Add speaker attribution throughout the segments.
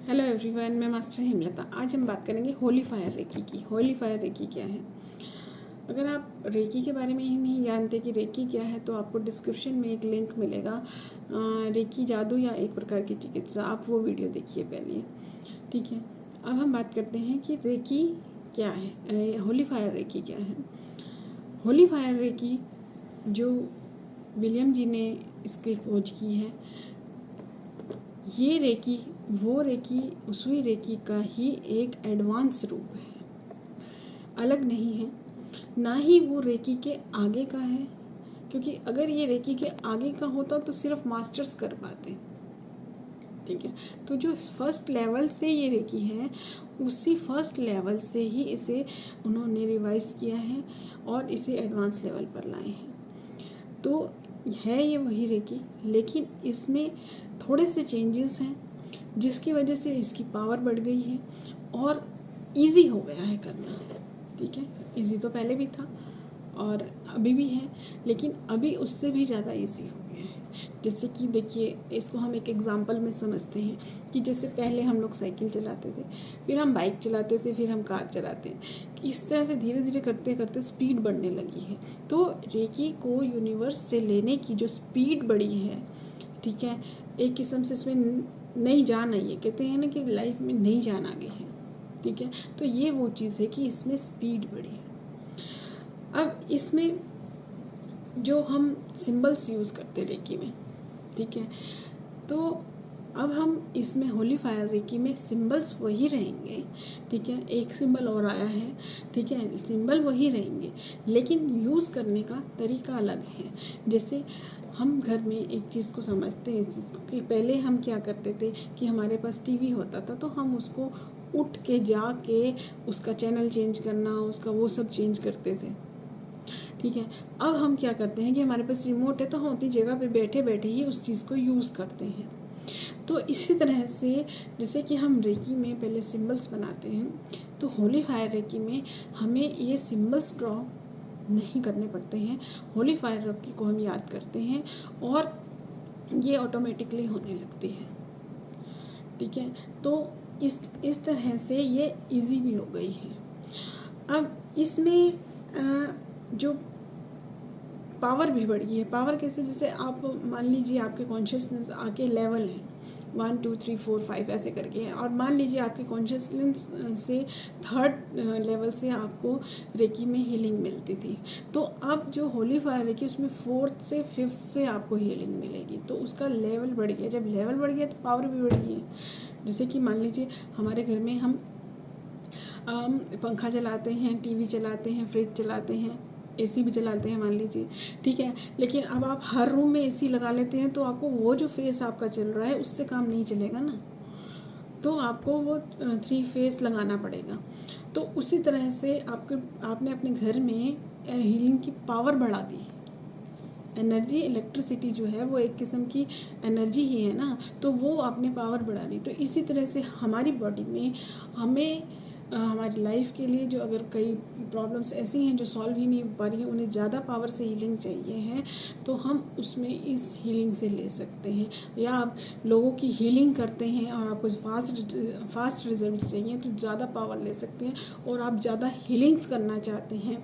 Speaker 1: Hello everyone, मैं master Hemlata. आज हम बात करेंगे होली फायर रेकी की। होली फायर रेकी क्या है? अगर आप रेकी के बारे में ही नहीं जानते कि रेकी क्या है, तो आपको डिस्क्रिप्शन में एक लिंक मिलेगा, रेकी जादू या एक प्रकार की चिकित्सा। आप वो वीडियो देखिए पहले, ठीक है। अब हम बात करते हैं कि रेकी क्या है, होली फायर रेकी क्या है। होली फायर रेकी जो विलियम जी ने इसकी खोज की है, ये रेकी वो रेकी उसी रेकी का ही एक एडवांस रूप है, अलग नहीं है। ना ही वो रेकी के आगे का है, क्योंकि अगर ये रेकी के आगे का होता तो सिर्फ मास्टर्स कर पाते, ठीक है। तो जो फर्स्ट लेवल से ये रेकी है, उसी फर्स्ट लेवल से ही इसे उन्होंने रिवाइज किया है और इसे एडवांस लेवल पर लाए हैं। तो है ये वही रेकी, लेकिन इसमें थोड़े से चेंजेस हैं, जिसकी वजह से इसकी पावर बढ़ गई है और इजी हो गया है करना, ठीक है। इजी तो पहले भी था और अभी भी है, लेकिन अभी उससे भी ज़्यादा इजी हो गया है। जैसे कि देखिए, इसको हम एक एग्जांपल में समझते हैं कि जैसे पहले हम लोग साइकिल चलाते थे, फिर हम बाइक चलाते थे, फिर हम कार चलाते हैं। इस तरह से धीरे धीरे करते करते स्पीड बढ़ने लगी है। तो रेकी को यूनिवर्स से लेने की जो स्पीड बढ़ी है, ठीक है, एक किस्म से इसमें नई जान आई है। कहते हैं ना कि लाइफ में नई जान आ गई है, ठीक है। तो ये वो चीज़ है कि इसमें स्पीड बढ़ी है। अब इसमें जो हम सिंबल्स यूज़ करते रेकी में, ठीक है, तो अब हम इसमें होली फायर रेकी में सिंबल्स वही रहेंगे, ठीक है। एक सिंबल और आया है, ठीक है, सिंबल वही रहेंगे, लेकिन यूज़ करने का तरीका अलग है। जैसे हम घर में एक चीज़ को समझते हैं, इस चीज़ को कि पहले हम क्या करते थे कि हमारे पास टीवी होता था, तो हम उसको उठ के जाके उसका चैनल चेंज करना, उसका वो सब चेंज करते थे, ठीक है। अब हम क्या करते हैं कि हमारे पास रिमोट है, तो हम अपनी जगह पे बैठे बैठे ही उस चीज़ को यूज़ करते हैं। तो इसी तरह से जैसे कि हम रेकी में पहले सिंबल्स बनाते हैं, तो होली फायर रेकी में हमें ये सिंबल्स ड्रॉ नहीं करने पड़ते हैं। होली फायर रेकी को हम याद करते हैं और ये ऑटोमेटिकली होने लगती है, ठीक है। तो इस तरह से ये इजी भी हो गई है। अब इसमें जो पावर भी बढ़ गई है। पावर कैसे? जैसे आप मान लीजिए आपके कॉन्शियसनेस आके लेवल है 1 2 3 4 5 ऐसे करके हैं, और मान लीजिए आपके कॉन्शियसनेस से थर्ड लेवल से आपको रेकी में हीलिंग मिलती थी, तो अब जो होली फायर रेकी उसमें 4th से 5th से आपको हीलिंग मिलेगी, तो उसका लेवल बढ़ गया। जब लेवल बढ़ गया तो पावर भी बढ़ गई है। जैसे कि मान लीजिए हमारे घर में हम पंखा चलाते हैं, टीवी चलाते हैं, फ्रिज चलाते हैं, एसी भी चलाते हैं मान लीजिए, ठीक है। लेकिन अब आप हर रूम में एसी लगा लेते हैं, तो आपको वो जो फेस आपका चल रहा है उससे काम नहीं चलेगा ना, तो आपको वो 3 फेस लगाना पड़ेगा। तो उसी तरह से आपने अपने घर में हीलिंग की पावर बढ़ा दी। एनर्जी, इलेक्ट्रिसिटी जो है वो एक किस्म की एनर्जी ही है ना, तो वो आपने पावर बढ़ा दी। तो इसी तरह से हमारी बॉडी में हमें हमारी लाइफ के लिए जो अगर कई प्रॉब्लम्स ऐसी हैं जो सॉल्व ही नहीं हो पा रही हैं, उन्हें ज़्यादा पावर से हीलिंग चाहिए है, तो हम उसमें इस हीलिंग से ले सकते हैं। या आप लोगों की हीलिंग करते हैं और आपको फास्ट रिजल्ट चाहिए, तो ज़्यादा पावर ले सकते हैं। और आप ज़्यादा हीलिंग्स करना चाहते हैं,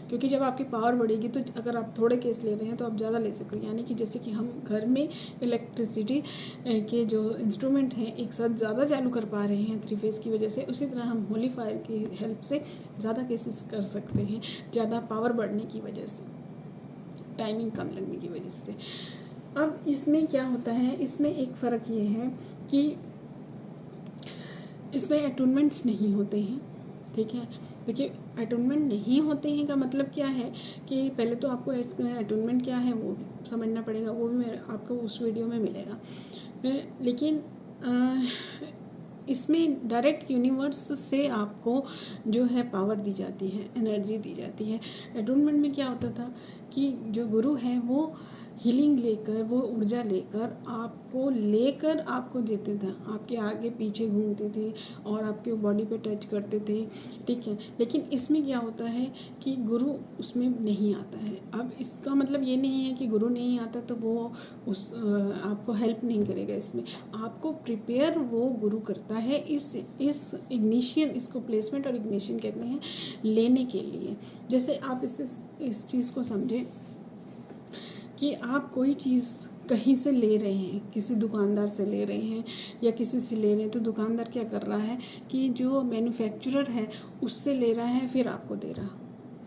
Speaker 1: क्योंकि जब आपकी पावर बढ़ेगी तो अगर आप थोड़े केस ले रहे हैं तो आप ज़्यादा ले सकते हैं। यानी कि जैसे कि हम घर में इलेक्ट्रिसिटी के जो इंस्ट्रूमेंट हैं एक साथ ज़्यादा चालू कर पा रहे हैं 3 फेज़ की वजह से, उसी तरह हम होली फायर की हेल्प से ज़्यादा केसेस कर सकते हैं, ज़्यादा पावर बढ़ने की वजह से, टाइमिंग कम लगने की वजह से। अब इसमें क्या होता है, इसमें एक फ़र्क ये है कि इसमें अटूनमेंट्स नहीं होते हैं, ठीक है। देखिए, अटूनमेंट नहीं होते हैं का मतलब क्या है कि पहले तो आपको अटूनमेंट क्या है वो समझना पड़ेगा, वो भी आपको उस वीडियो में मिलेगा। लेकिन इसमें डायरेक्ट यूनिवर्स से आपको जो है पावर दी जाती है, एनर्जी दी जाती है। अटूनमेंट में क्या होता था कि जो गुरु है वो हीलिंग लेकर, वो ऊर्जा लेकर आपको देते थे, आपके आगे पीछे घूमते थे और आपके बॉडी पे टच करते थे, ठीक है। लेकिन इसमें क्या होता है कि गुरु उसमें नहीं आता है। अब इसका मतलब ये नहीं है कि गुरु नहीं आता तो वो आपको हेल्प नहीं करेगा। इसमें आपको प्रिपेयर वो गुरु करता है इस इग्निशन, इसको प्लेसमेंट और इग्निशन कहते हैं, लेने के लिए। जैसे आप इस चीज़ को समझें कि आप कोई चीज़ कहीं से ले रहे हैं, किसी दुकानदार से ले रहे हैं या किसी से ले रहे हैं, तो दुकानदार क्या कर रहा है कि जो मैन्युफैक्चरर है उससे ले रहा है, फिर आपको दे रहा,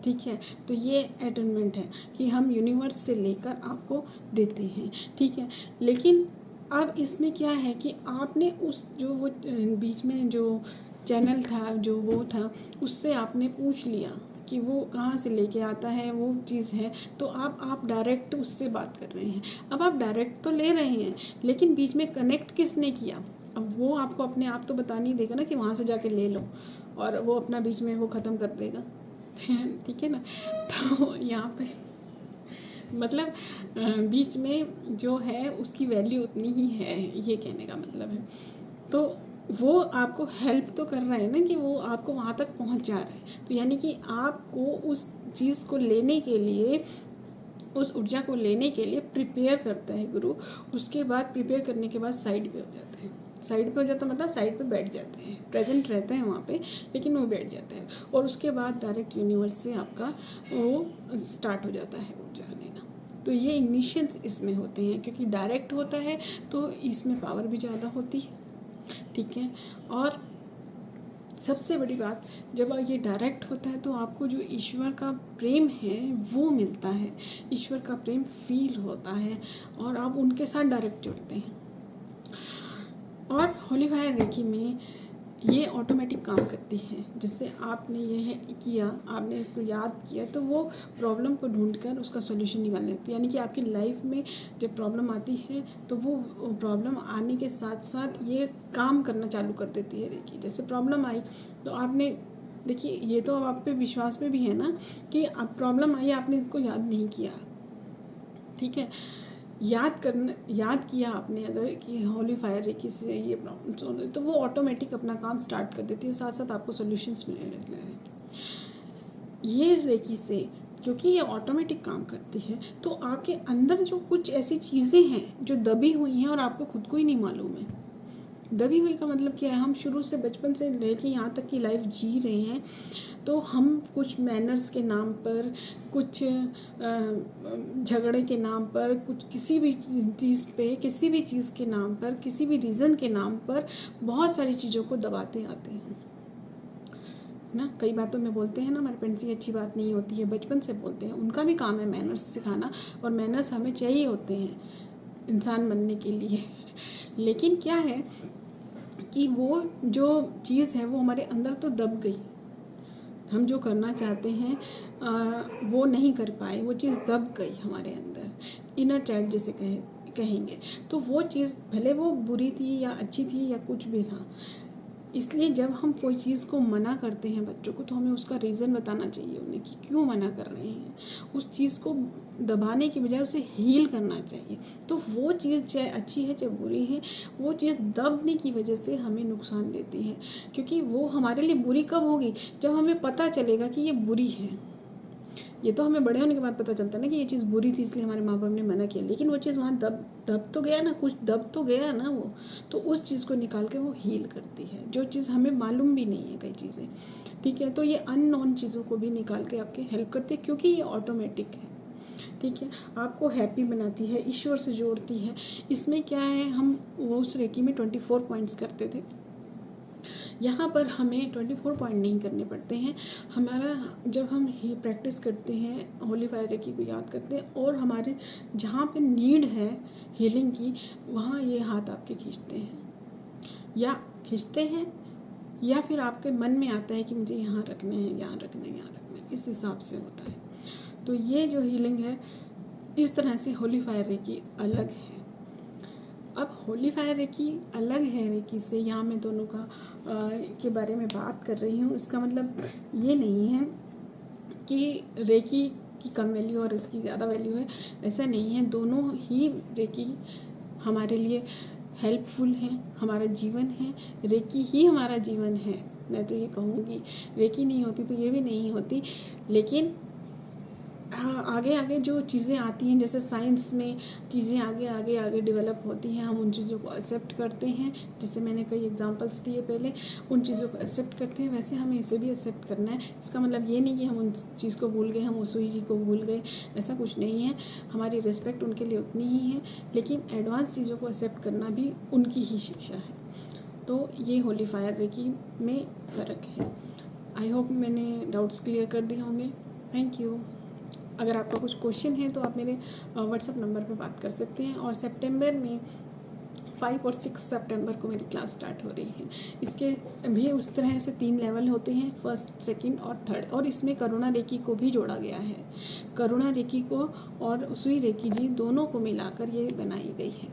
Speaker 1: ठीक है। तो ये अटैचमेंट है कि हम यूनिवर्स से लेकर आपको देते हैं, ठीक है। लेकिन अब इसमें क्या है कि आपने उस जो वो बीच में जो चैनल था, जो वो था, उससे आपने पूछ लिया कि वो कहाँ से लेके आता है, वो चीज़ है, तो आप डायरेक्ट उससे बात कर रहे हैं। अब आप डायरेक्ट तो ले रहे हैं, लेकिन बीच में कनेक्ट किसने किया? अब वो आपको अपने आप तो बता नहीं देगा ना कि वहाँ से जाके ले लो, और वो अपना बीच में वो ख़त्म कर देगा, ठीक है ना। तो यहाँ पे मतलब बीच में जो है उसकी वैल्यू उतनी ही है, ये कहने का मतलब है। तो वो आपको हेल्प तो कर रहा है ना, कि वो आपको वहाँ तक पहुँच जा रहा है। तो यानी कि आपको उस चीज़ को लेने के लिए, उस ऊर्जा को लेने के लिए प्रिपेयर करता है गुरु। उसके बाद प्रिपेयर करने के बाद साइड पे हो जाते हैं। साइड पे हो जाता मतलब साइड पे बैठ जाते हैं, प्रेजेंट रहते हैं वहाँ पे, लेकिन वो बैठ जाते हैं। और उसके बाद डायरेक्ट यूनिवर्स से आपका वो स्टार्ट हो जाता है ऊर्जा लेना। तो ये इग्निशंस इसमें होते हैं, क्योंकि डायरेक्ट होता है तो इसमें पावर भी ज़्यादा होती है, ठीक है। और सबसे बड़ी बात, जब ये डायरेक्ट होता है तो आपको जो ईश्वर का प्रेम है वो मिलता है, ईश्वर का प्रेम फील होता है और आप उनके साथ डायरेक्ट जुड़ते हैं। और होली फायर रेकी में ये ऑटोमेटिक काम करती है। जिससे आपने ये किया, आपने इसको याद किया, तो वो प्रॉब्लम को ढूंढकर उसका सॉल्यूशन निकालने लगती है। यानी कि आपकी लाइफ में जब प्रॉब्लम आती है तो वो प्रॉब्लम आने के साथ साथ ये काम करना चालू कर देती है रेकी। जैसे प्रॉब्लम आई तो आपने, देखिए ये तो अब आप पे विश्वास में भी है ना कि अब प्रॉब्लम आई, आपने इसको याद नहीं किया, ठीक है। याद किया आपने अगर कि होली फायर रेकी से ये प्रॉब्लम सॉल्व है, तो वो ऑटोमेटिक अपना काम स्टार्ट कर देती है, साथ साथ आपको सॉल्यूशंस मिलने लगते हैं। ये रेकी से, क्योंकि ये ऑटोमेटिक काम करती है, तो आपके अंदर जो कुछ ऐसी चीज़ें हैं जो दबी हुई हैं और आपको खुद को ही नहीं मालूम है। दबी हुई का मतलब क्या है? हम शुरू से बचपन से लेके यहाँ तक की लाइफ जी रहे हैं, तो हम कुछ मैनर्स के नाम पर, कुछ झगड़े के नाम पर, कुछ किसी भी चीज़ पे, किसी भी चीज़ के नाम पर, किसी भी रीज़न के नाम पर बहुत सारी चीज़ों को दबाते आते हैं ना। कई बातों में बोलते हैं ना, हमारे पेरेंट्स ये अच्छी बात नहीं होती है, बचपन से बोलते हैं। उनका भी काम है मैनर्स सिखाना, और मैनर्स हमें चाहिए होते हैं इंसान बनने के लिए। लेकिन क्या है कि वो जो चीज़ है वो हमारे अंदर तो दब गई। हम जो करना चाहते हैं वो नहीं कर पाए, वो चीज़ दब गई हमारे अंदर, इनर चाइल्ड जिसे कहेंगे। तो वो चीज़ भले वो बुरी थी या अच्छी थी या कुछ भी था, इसलिए जब हम कोई चीज़ को मना करते हैं बच्चों को, तो हमें उसका रीज़न बताना चाहिए उन्हें कि क्यों मना कर रहे हैं। उस चीज़ को दबाने की बजाय उसे हील करना चाहिए। तो वो चीज़ चाहे अच्छी है चाहे बुरी है, वो चीज़ दबने की वजह से हमें नुकसान देती है। क्योंकि वो हमारे लिए बुरी कब होगी? जब हमें पता चलेगा कि ये बुरी है। ये तो हमें बड़े होने के बाद पता चलता है ना कि ये चीज़ बुरी थी, इसलिए हमारे माँ बाप ने मना किया। लेकिन वो चीज़ वहाँ दब तो गया ना, कुछ दब तो गया ना वो। तो उस चीज़ को निकाल के वो हील करती है, जो चीज़ हमें मालूम भी नहीं है कई चीज़ें, ठीक है। तो ये अननोन चीज़ों को भी निकाल के आपके हेल्प करती है, क्योंकि ये ऑटोमेटिक है, ठीक है। आपको हैप्पी बनाती है, ईश्वर से जोड़ती है। इसमें क्या है, हम वो उस रेकी में 24 पॉइंट्स करते थे, यहाँ पर हमें 24 पॉइंट नहीं करने पड़ते हैं। हमारा जब हम प्रैक्टिस करते हैं, होली फायर रेकी को याद करते हैं, और हमारे जहाँ पे नीड है हीलिंग की, वहाँ ये हाथ आपके खींचते हैं, या फिर आपके मन में आता है कि मुझे यहाँ रखने हैं, यहाँ रखना है, यहाँ रखना है, इस हिसाब से होता है। तो ये जो हीलिंग है, इस तरह से होली फायर रेकी अलग है। अब होली फायर रेकी अलग है रेकी से, यहाँ मैं दोनों का के बारे में बात कर रही हूँ। इसका मतलब ये नहीं है कि रेकी की कम वैल्यू और इसकी ज़्यादा वैल्यू है, ऐसा नहीं है। दोनों ही रेकी हमारे लिए हेल्पफुल है, हमारा जीवन है, रेकी ही हमारा जीवन है। मैं तो ये कहूँगी, रेकी नहीं होती तो ये भी नहीं होती। लेकिन हाँ, आगे आगे जो चीज़ें आती हैं, जैसे साइंस में चीज़ें आगे आगे आगे डेवलप होती हैं, हम उन चीज़ों को एक्सेप्ट करते हैं। जैसे मैंने कई एग्जांपल्स दिए पहले, उन चीज़ों को एक्सेप्ट करते हैं, वैसे हमें इसे भी एक्सेप्ट करना है। इसका मतलब ये नहीं कि हम उन चीज़ को भूल गए, हम उसूई जी को भूल गए, ऐसा कुछ नहीं है। हमारी रिस्पेक्ट उनके लिए उतनी ही है, लेकिन एडवांस चीज़ों को एक्सेप्ट करना भी उनकी ही शिक्षा है। तो ये होली फायर रेकी में फ़र्क है। आई होप मैंने डाउट्स क्लियर कर दिए होंगे। Thank you. अगर आपका कुछ क्वेश्चन है तो आप मेरे व्हाट्सएप नंबर पे बात कर सकते हैं। और सितंबर में 5 और 6 सितंबर को मेरी क्लास स्टार्ट हो रही है। इसके भी उस तरह से 3 लेवल होते हैं, फर्स्ट, सेकंड और थर्ड। और इसमें करुणा रेकी को भी जोड़ा गया है। करुणा रेकी को और सुई रेकी जी दोनों को मिलाकर ये बनाई गई है।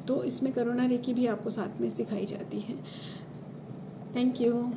Speaker 1: तो इसमें करुणा रेकी भी आपको साथ में सिखाई जाती है। Thank you.